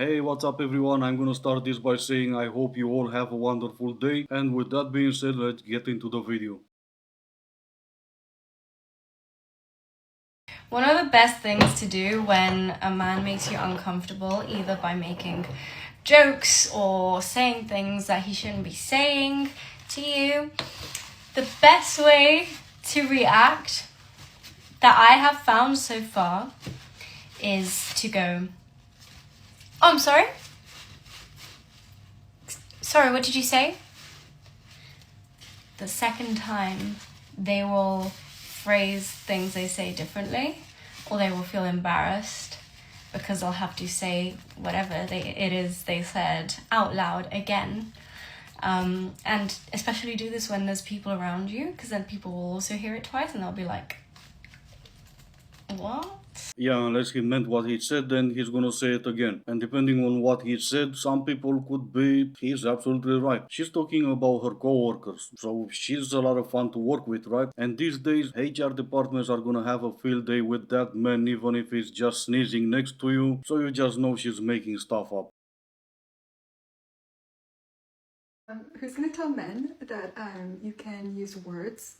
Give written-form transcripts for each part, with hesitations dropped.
Hey, what's up everyone? I'm gonna start this by saying I hope you all have a wonderful day, and with that being said, let's get into the video. One of the best things to do when a man makes you uncomfortable, either by making jokes or saying things that he shouldn't be saying to you, the best way to react that I have found so far is to go, "Oh, I'm sorry? Sorry, what did you say?" The second time, they will phrase things they say differently, or they will feel embarrassed because they'll have to say whatever it is they said out loud again. And especially do this when there's people around you, because then people will also hear it twice and they'll be like, "What?" Yeah, unless he meant what he said, then he's gonna say it again. And depending on what he said, some people could be, he's absolutely right. She's talking about her coworkers, so she's a lot of fun to work with, right? And these days, HR departments are gonna have a field day with that man, even if he's just sneezing next to you, so you just know she's making stuff up. Who's going to tell men that you can use words,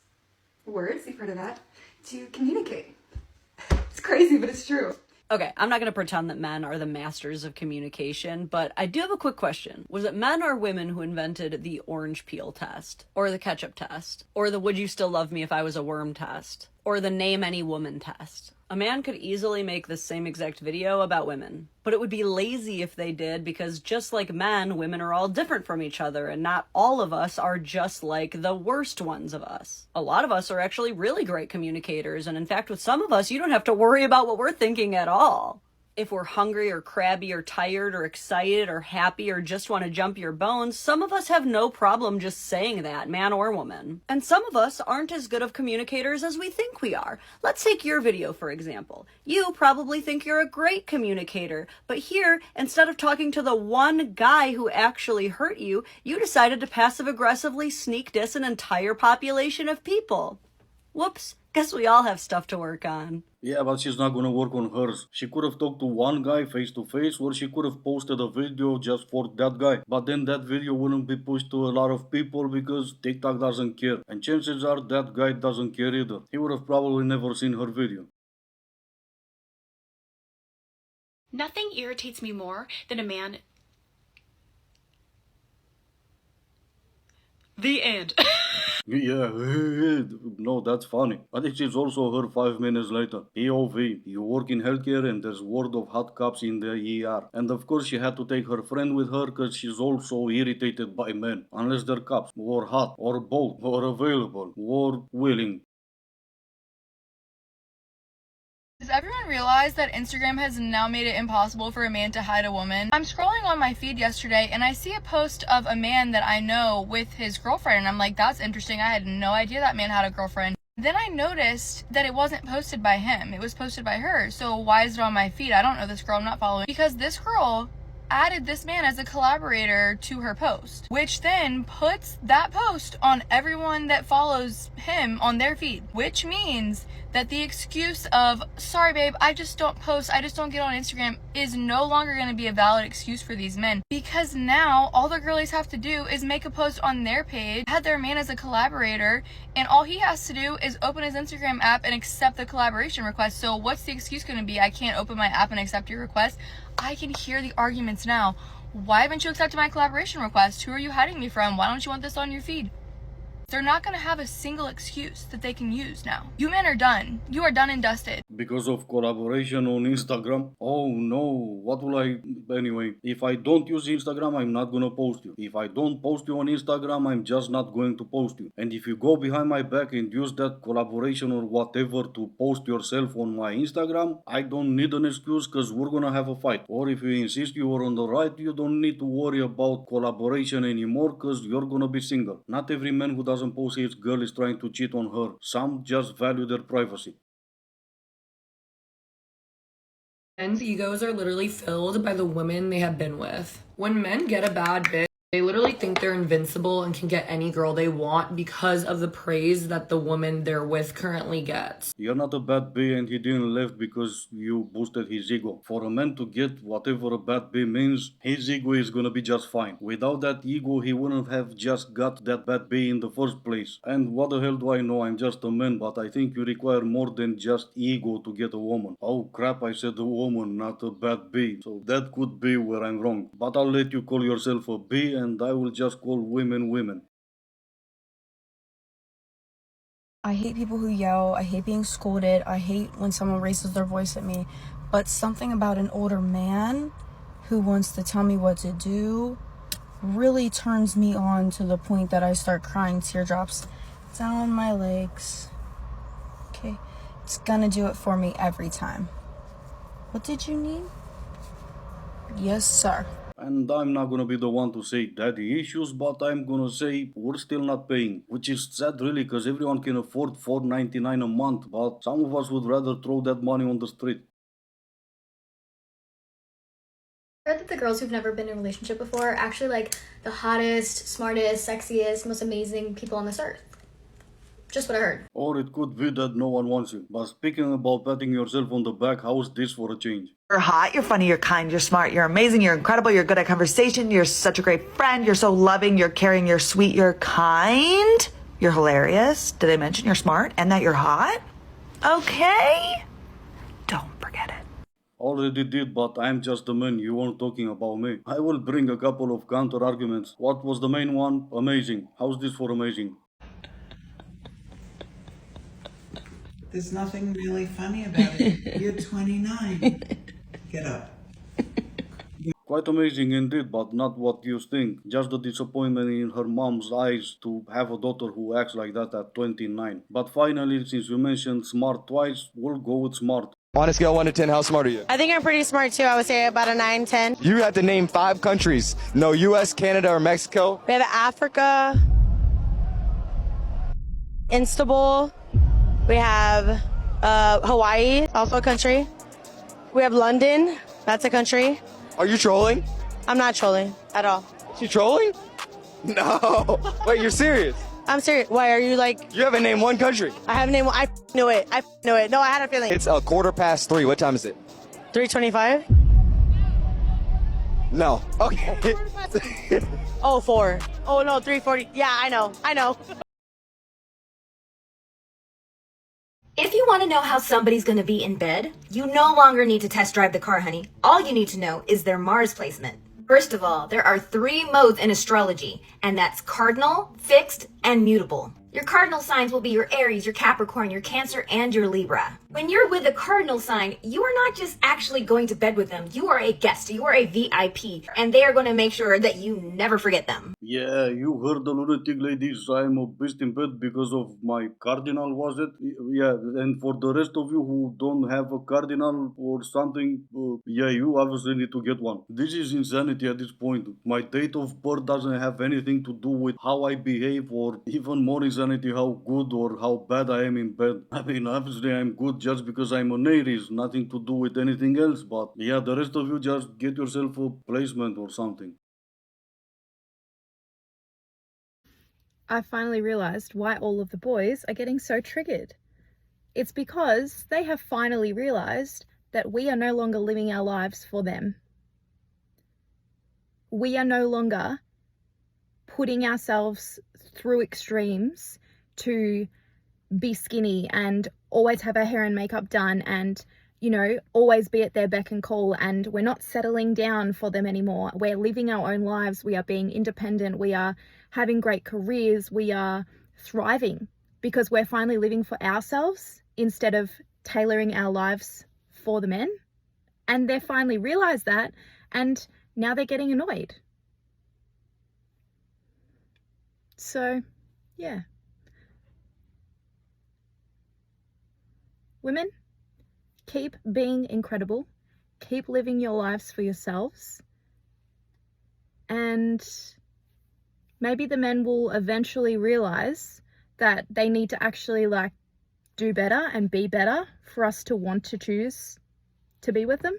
you've heard of that, to communicate? It's crazy, but it's true. Okay, I'm not going to pretend that men are the masters of communication, but I do have a quick question. Was it men or women who invented the orange peel test? Or the ketchup test? Or the would you still love me if I was a worm test? Or the name any woman test? A man could easily make the same exact video about women, but it would be lazy if they did, because just like men, women are all different from each other, and not all of us are just like the worst ones of us. A lot of us are actually really great communicators, and in fact, with some of us, you don't have to worry about what we're thinking at all. If we're hungry or crabby or tired or excited or happy or just want to jump your bones, some of us have no problem just saying that, man or woman. And some of us aren't as good of communicators as we think we are. Let's take your video, for example. You probably think you're a great communicator, but here, instead of talking to the one guy who actually hurt you, you decided to passive-aggressively sneak diss an entire population of people. Whoops, guess we all have stuff to work on. Yeah, but she's not gonna work on hers. She could have talked to one guy face to face, or she could have posted a video just for that guy. But then that video wouldn't be pushed to a lot of people because TikTok doesn't care. And chances are that guy doesn't care either. He would have probably never seen her video. Nothing irritates me more than a man. The end. Yeah, no, that's funny. But it is also her 5 minutes later. POV, you work in healthcare and there's word of hot cops in the ER. And of course she had to take her friend with her because she's also irritated by men. Unless they're cops, or hot, or both, or available, or willing. Does everyone realize that Instagram has now made it impossible for a man to hide a woman? I'm scrolling on my feed yesterday and I see a post of a man that I know with his girlfriend, and I'm like, that's interesting. I had no idea that man had a girlfriend. Then I noticed that it wasn't posted by him. It was posted by her. So why is it on my feed? I don't know this girl. I'm not following. Because this girl added this man as a collaborator to her post, which then puts that post on everyone that follows him on their feed, which means that the excuse of, sorry babe, I just don't post, I just don't get on Instagram, is no longer going to be a valid excuse for these men, because now all the girlies have to do is make a post on their page, add their man as a collaborator, and all he has to do is open his Instagram app and accept the collaboration request. So what's the excuse going to be? I can't open my app and accept your request. I can hear the arguments now. Why haven't you accepted my collaboration request? Who are you hiding me from? Why don't you want this on your feed? They're not going to have a single excuse that they can use now. You men are done. You are done and dusted. Because of collaboration on Instagram? Oh no, what will I... Anyway, if I don't use Instagram, I'm not gonna post you. If I don't post you on Instagram, I'm just not going to post you. And if you go behind my back and use that collaboration or whatever to post yourself on my Instagram, I don't need an excuse because we're gonna have a fight. Or if you insist you are on the right, you don't need to worry about collaboration anymore because you're gonna be single. Not every man who doesn't post his girl is trying to cheat on her. Some just value their privacy. Men's egos are literally filled by the women they have been with. When men get a bad bitch, They literally think they're invincible and can get any girl they want because of the praise that the woman they're with currently gets. You're not a bad B and he didn't leave because you boosted his ego. For a man to get whatever a bad B means, his ego is gonna be just fine. Without that ego, he wouldn't have just got that bad B in the first place. And what the hell do I know? I'm just a man, but I think you require more than just ego to get a woman. Oh crap, I said a woman, not a bad B. So that could be where I'm wrong. But I'll let you call yourself a B and I will just call women women. I hate people who yell. I hate being scolded. I hate when someone raises their voice at me. But something about an older man who wants to tell me what to do really turns me on to the point that I start crying teardrops down my legs. Okay, it's gonna do it for me every time. What did you need? Yes, sir. And I'm not gonna be the one to say daddy issues, but I'm gonna say we're still not paying. Which is sad really, because everyone can afford $4.99 a month, but some of us would rather throw that money on the street. I heard that the girls who've never been in a relationship before are actually like the hottest, smartest, sexiest, most amazing people on this earth. Just what I heard. Or it could be that no one wants you. But speaking about patting yourself on the back, how's this for a change? You're hot, you're funny, you're kind, you're smart, you're amazing, you're incredible, you're good at conversation, you're such a great friend, you're so loving, you're caring, you're sweet, you're kind, you're hilarious. Did I mention you're smart and that you're hot? Okay. Don't forget it. Already did, but I'm just a man, you weren't talking about me. I will bring a couple of counter arguments. What was the main one? Amazing. How's this for amazing? There's nothing really funny about it. You're 29. Get up. Quite amazing indeed, but not what you think. Just the disappointment in her mom's eyes to have a daughter who acts like that at 29. But finally, since you mentioned smart twice, we'll go with smart. On a scale of 1 to 10, how smart are you? I think I'm pretty smart too. I would say about a 9, 10. You have to name 5 countries. No US, Canada, or Mexico. We have Africa, Istanbul. We have Hawaii, also a country. We have London, that's a country. Are you trolling? I'm not trolling at all. You trolling? No. Wait, you're serious? I'm serious. Why are you like? You haven't named 1 country. I haven't named one. I knew it. I knew it. No, I had a feeling. It's 3:15. What time is it? 3:25. No. Okay. Oh, 4. Oh no, 3:40. Yeah, I know. I know. If you want to know how somebody's going to be in bed, you no longer need to test drive the car, honey. All you need to know is their Mars placement. First of all, there are 3 modes in astrology, and that's cardinal, fixed, and mutable. Your cardinal signs will be your Aries, your Capricorn, your Cancer, and your Libra. When you're with a cardinal sign, you are not just actually going to bed with them. You are a guest. You are a VIP, and they are going to make sure that you never forget them. Yeah, you heard the lunatic ladies. I'm a beast in bed because of my cardinal, was it? Yeah, and for the rest of you who don't have a cardinal or something, yeah, you obviously need to get one. This is insanity at this point. My date of birth doesn't have anything to do with how I behave, or even more insanity, how good or how bad I am in bed. I mean, obviously I'm good just because I'm an Aries, nothing to do with anything else, but yeah, the rest of you just get yourself a placement or something. I finally realized why all of the boys are getting so triggered. It's because they have finally realized that we are no longer living our lives for them. We are no longer putting ourselves through extremes to be skinny and always have our hair and makeup done and, you know, always be at their beck and call, and we're not settling down for them anymore. We're living our own lives. We are being independent. We are having great careers. We are thriving because we're finally living for ourselves instead of tailoring our lives for the men. And they finally realized that, and now they're getting annoyed. So, yeah. Women, keep being incredible. Keep living your lives for yourselves. And maybe the men will eventually realize that they need to actually do better and be better for us to want to choose to be with them.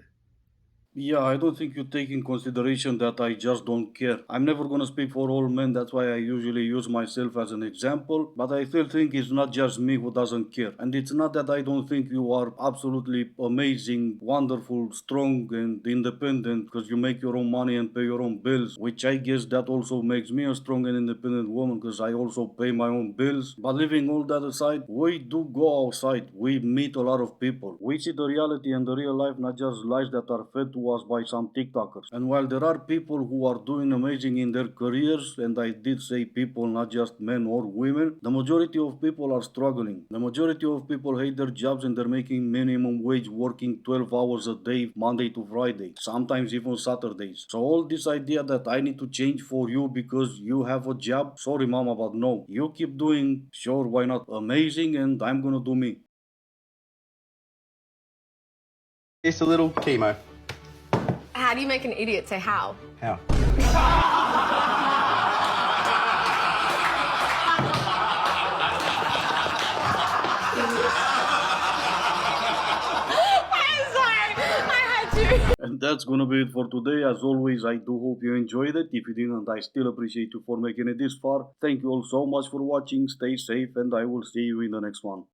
Yeah, I don't think you take in consideration that I just don't care. I'm never gonna speak for all men, that's why I usually use myself as an example, but I still think it's not just me who doesn't care. And it's not that I don't think you are absolutely amazing, wonderful, strong, and independent because you make your own money and pay your own bills, which I guess that also makes me a strong and independent woman because I also pay my own bills. But leaving all that aside, we do go outside, we meet a lot of people, we see the reality and the real life, not just lies that are fed to us by some TikTokers. And while there are people who are doing amazing in their careers, and I did say people, not just men or women, the majority of people are struggling. The majority of people hate their jobs and they're making minimum wage working 12 hours a day, Monday to Friday, sometimes even Saturdays. So all this idea that I need to change for you because you have a job, sorry mama, but no. You keep doing, sure, why not, amazing, and I'm gonna do me. It's a little chemo. How do you make an idiot say how? How? And that's gonna be it for today. As always, I do hope you enjoyed it. If you didn't, I still appreciate you for making it this far. Thank you all so much for watching. Stay safe, and I will see you in the next one.